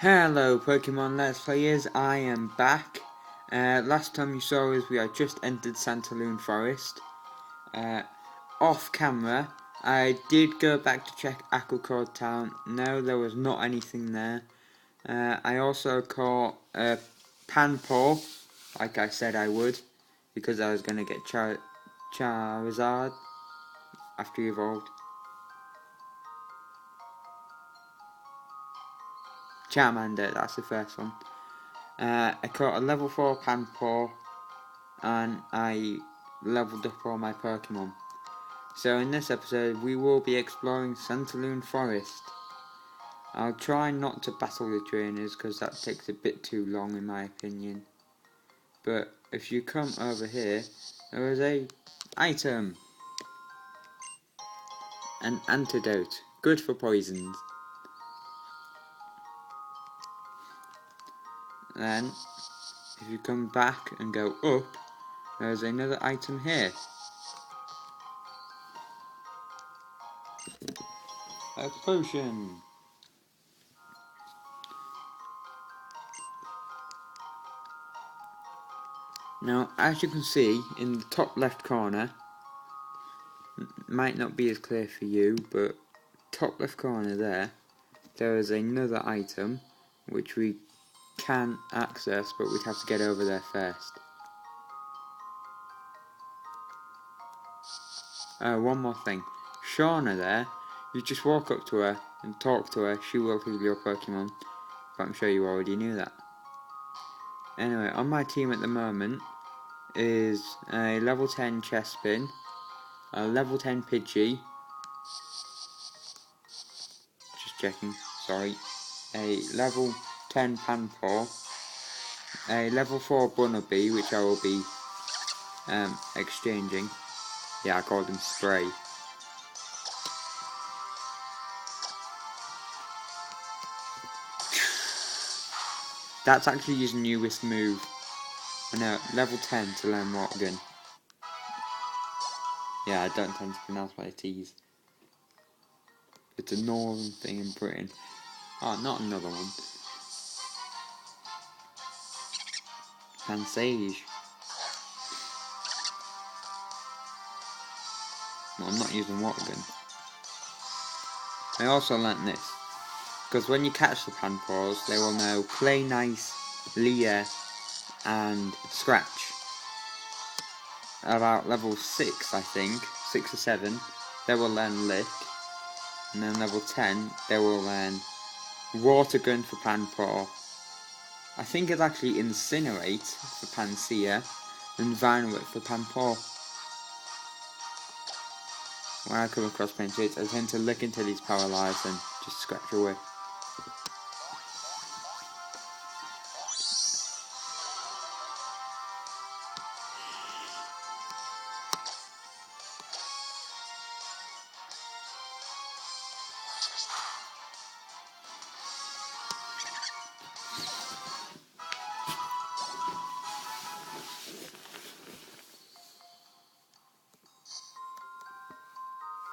Hello Pokemon Let's Players, I am back. Last time you saw us, we had just entered Santalune Forest. Off camera, I did go back to check Aquacord Town. No, there was not anything there. I also caught a Panpour, like I said I would, because I was going to get Charizard after he evolved. Charmander, that's the first one. I caught a level 4 Panpour and I leveled up all my Pokemon. So in this episode we will be exploring Santalune Forest. I'll try not to battle the trainers because that takes a bit too long in my opinion. But if you come over here, there is a item. An antidote, good for poisons. Then if you come back and go up, there's another item here. A potion. Now, as you can see in the top left corner, might not be as clear for you, but top left corner there is another item which we can access, but we'd have to get over there first. One more thing, Shauna there, you just walk up to her and talk to her, she will heal your Pokemon, but I'm sure you already knew that. Anyway, on my team at the moment is a level 10 Chespin, a level 10 Pidgey, just checking, sorry, a level 10 Panpour, a level 4 Bunnelby, which I will be exchanging. Yeah, I called him Spray. That's actually his newest move. I know, level 10 to learn Morgan. Yeah, I don't tend to pronounce my T's. It's a northern thing in Britain. Oh, not another one. Pansage. No, I'm not using Watergun. I also learnt this. Because when you catch the Panpours, they will know Play Nice, Leer, and Scratch. About level 6, I think, 6 or 7, they will learn Lick. And then level 10, they will learn Water Gun for Panpour. I think it's actually Incinerate for Pansear, and Vine Whip for Panpour. When I come across Pansear, I tend to lick until he's paralysed and just scratch away.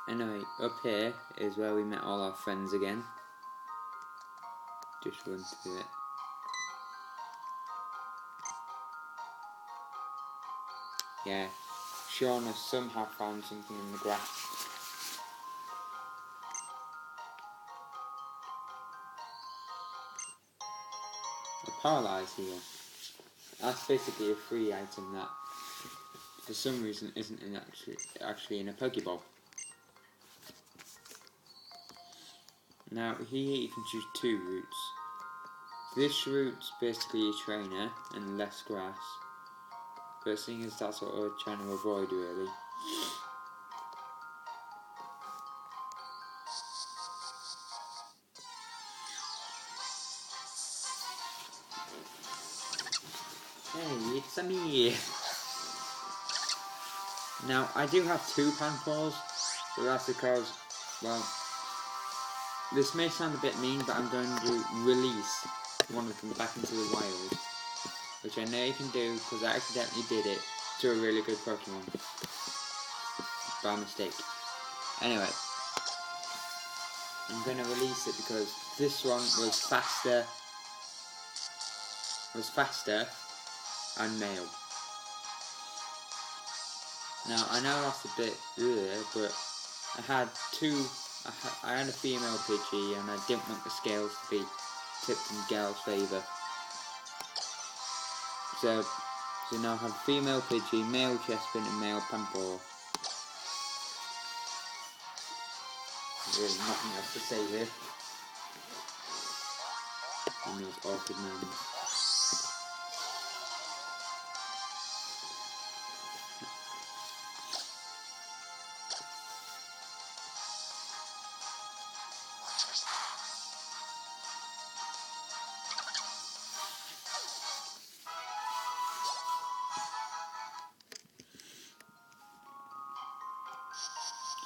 Anyway, up here is where we met all our friends again. Just run through it. Yeah, Shauna somehow found something in the grass. A Paralyze here. That's basically a free item that, for some reason, isn't actually in a Pokeball. Now here you can choose 2 routes. This route's basically a trainer and less grass, but seeing as that's what we're trying to avoid really. Hey, it's me! Now I do have 2 Panpours, but that's because, well, this may sound a bit mean, but I'm going to release one of them back into the wild, which I know you can do because I accidentally did it to a really good Pokemon by mistake. Anyway, I'm going to release it because this one was faster was faster and male. Now I know that's a bit weird, but I had a female Pidgey and I didn't want the scales to be tipped in girls' favour. So now I have female Pidgey, male Chespin and male Pampor. There's really nothing else to say here. In those awkward moments.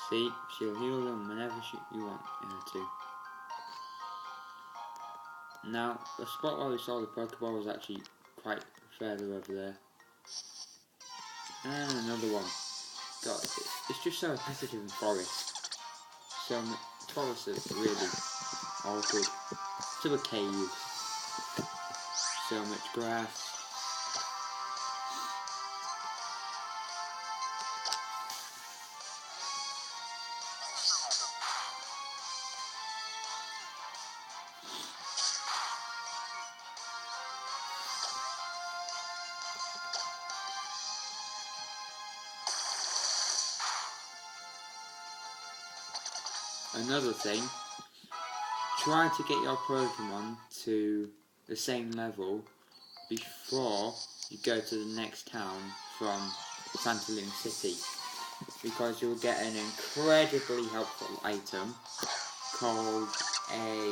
See, she'll heal them whenever you want her to. Now, the spot where we saw the Pokeball was actually quite further over there. And another one. God, it's just so repetitive in Forest. So Forest is really awkward. So a cave. So much grass. Another thing, try to get your Pokemon to the same level before you go to the next town from Santalune City, because you'll get an incredibly helpful item called a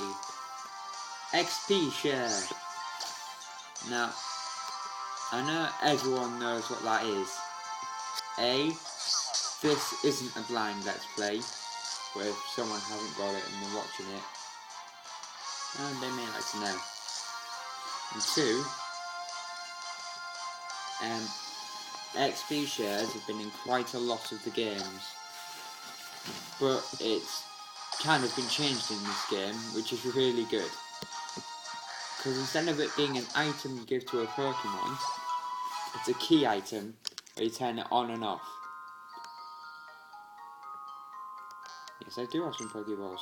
XP share. Now, I know everyone knows what that is. This isn't a blind Let's Play, but if someone hasn't got it and they're watching it, they may like to know. And 2, XP shares have been in quite a lot of the games, but it's kind of been changed in this game, which is really good. Because instead of it being an item you give to a Pokemon, it's a key item where you turn it on and off. Yes, I do have some Pokeballs,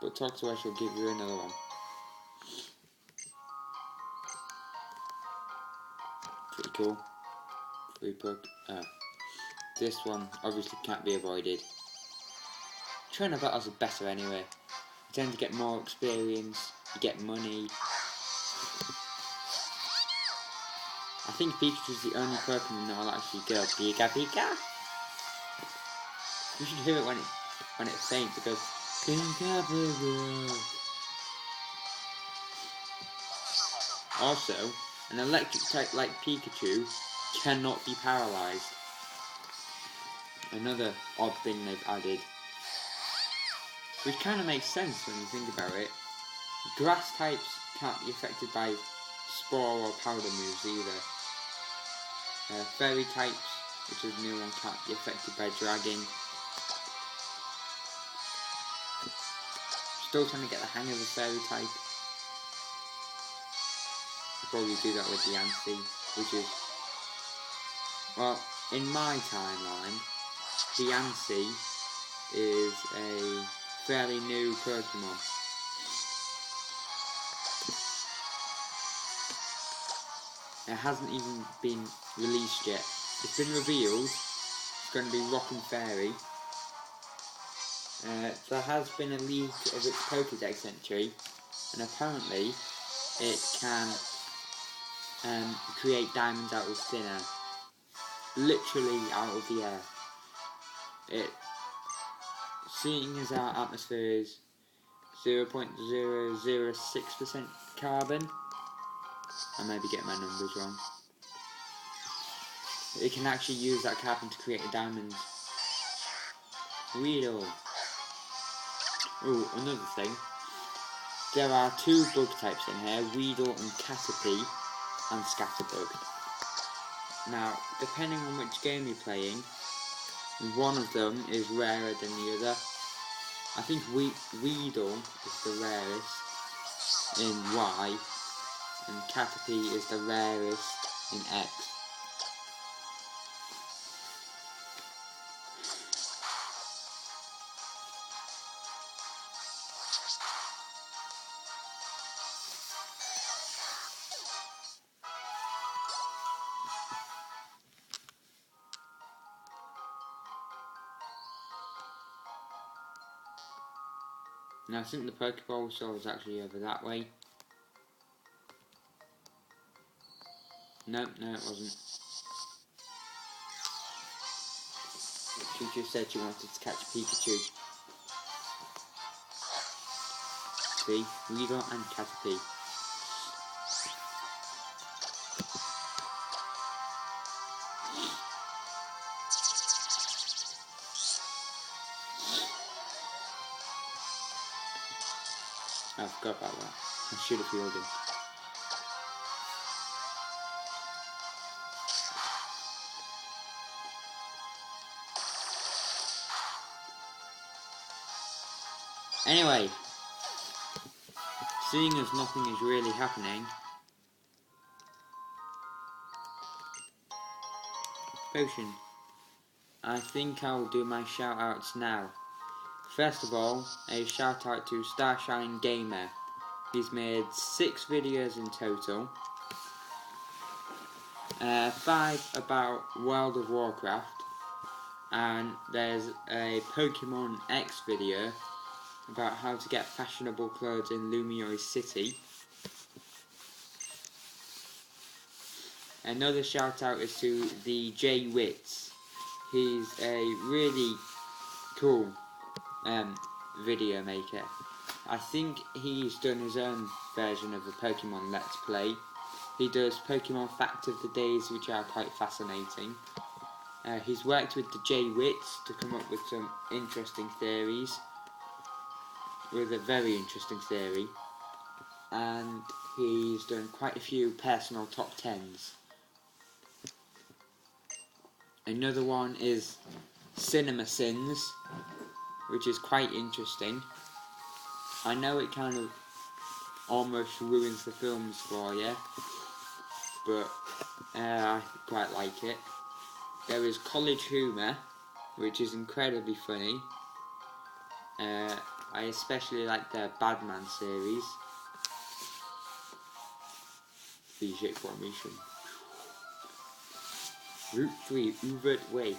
but talk to her, she'll give you another one. Pretty cool. Free Poke. This one obviously can't be avoided. Trainer battles are better anyway. You tend to get more experience, you get money. I think Pikachu's the only Pokemon that will actually go Pika Pika. You should hear it when it faints. It goes Pika Pika. Also, an electric type like Pikachu cannot be paralysed. Another odd thing they've added, which kind of makes sense when you think about it. Grass types can't be affected by Spore or Powder moves either. Fairy types, which is a new one, can't be affected by Dragging. Still trying to get the hang of a Fairy type. I'll probably do that with the Yancy, which is, well, in my timeline, the Yancy is a fairly new Pokemon. It hasn't even been released yet. It's been revealed. It's going to be Rock and Fairy. There has been a leak of its Pokédex entry, and apparently it can create diamonds out of thin air. Literally out of the air. Seeing as our atmosphere is 0.006% carbon, I may be getting my numbers wrong. It can actually use that carbon to create a diamond. Weirdo. Oh, another thing. There are 2 bug types in here, Weedle and Caterpie, and Scatterbug. Now, depending on which game you're playing, one of them is rarer than the other. I think Weedle is the rarest in Y, and Caterpie is the rarest in X. Now I think the Pokeball saw was actually over that way. No, it wasn't. She just said she wanted to catch Pikachu. See, Weedle and Caterpie. I forgot about that. I should have healed him. Anyway, seeing as nothing is really happening, Potion, I think I will do my shout outs now. First of all, a shout out to Starshine Gamer. He's made 6 videos in total. 5 about World of Warcraft, and there's a Pokemon X video about how to get fashionable clothes in Lumiose City. Another shout out is to the J Wits. He's a really cool video maker. I think he's done his own version of the Pokemon Let's Play. He does Pokemon Fact of the Days, which are quite fascinating. He's worked with the J Wits to come up with some interesting theories, with a very interesting theory, and he's done quite a few personal top 10s. Another one is Cinema Sins, which is quite interesting. I know it kind of almost ruins the films for you, but I quite like it. There is College Humour, which is incredibly funny. I especially like their Badman series. V-shape formation. Route 3, Uvert Way.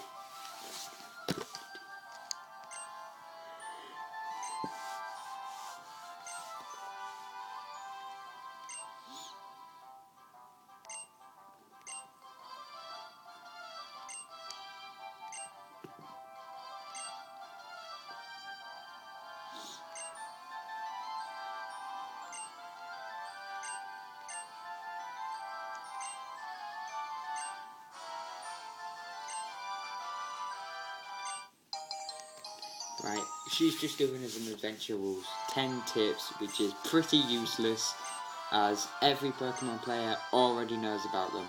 Right, she's just given us an adventure rules 10 tips, which is pretty useless as every Pokemon player already knows about them.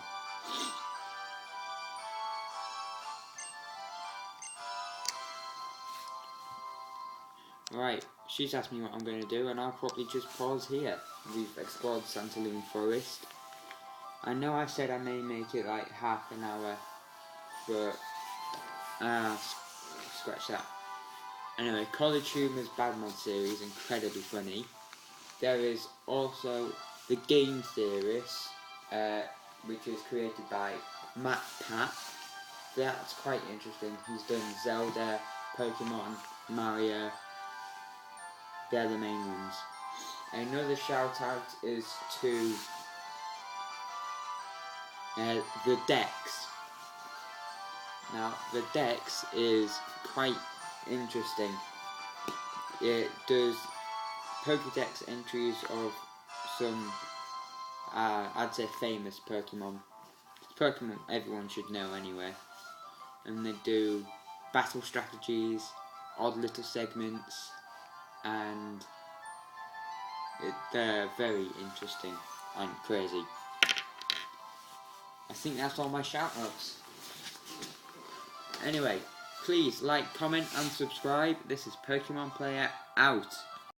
Right, she's asked me what I'm going to do, and I'll probably just pause here. We've explored Santalune Forest. I know I said I may make it like half an hour, but scratch that. Anyway, College Humor's Badman series, incredibly funny. There is also the Game Theorist, which is created by Matt Pat. That's quite interesting. He's done Zelda, Pokemon, Mario. They're the main ones. Another shout out is to the Dex. Now, the Dex is quite interesting. It does Pokédex entries of some, I'd say famous Pokemon. Pokemon everyone should know anyway. And they do battle strategies, odd little segments, and they're very interesting and crazy. I think that's all my shout-outs. Anyway, please like, comment and subscribe. This is Pokemon Player out.